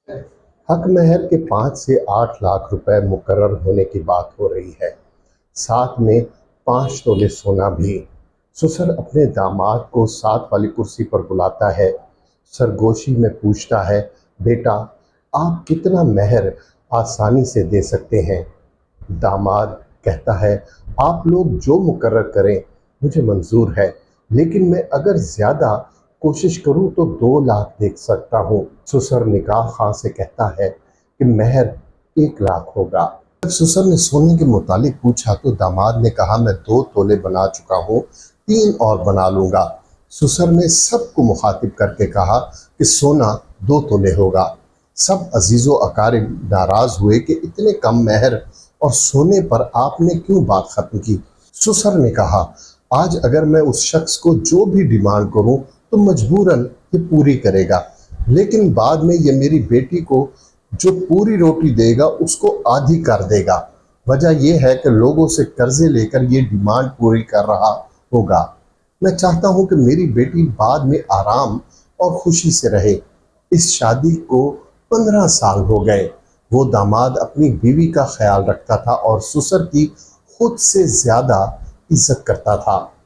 हक महर के 5 से 8 लाख रुपए मुकर्रर होने की बात हो रही है, साथ में 5 तोले सोना भी। ससुर अपने दामाद को साथ वाली कुर्सी पर बुलाता है, सरगोशी में पूछता है, बेटा आप कितना महर आसानी से दे सकते हैं? दामाद कहता है, आप लोग जो मुकर्रर करें मुझे मंजूर है, लेकिन मैं अगर ज़्यादा कोशिश करूं तो 2 लाख दे सकता हूं। ससुर निगाह खां से कहता है कि महर 1 लाख होगा। जब ससुर ने सोने के मुतालिक पूछा तो दामाद ने कहा, मैं 2 तोले बना चुका हूँ, 3 और बना लूंगा। ससुर ने सबको मुखातिब करके कहा कि सोना 2 तोले होगा। सब अजीज़ो अकारिब नाराज हुए कि इतने कम महर और सोने पर आपने क्यों बात खत्म की। ससुर ने कहा, आज अगर मैं उस शख्स को जो भी डिमांड करूं तो मजबूरन ये पूरी करेगा, लेकिन बाद में ये मेरी बेटी को जो पूरी रोटी देगा उसको आधी कर देगा। वजह यह है कि लोगों से कर्जे लेकर ये डिमांड पूरी कर रहा होगा। मैं चाहता हूं कि मेरी बेटी बाद में आराम और खुशी से रहे। इस शादी को 15 साल हो गए। वो दामाद अपनी बीवी का ख्याल रखता था और ससुर की खुद से ज्यादा इज्जत करता था।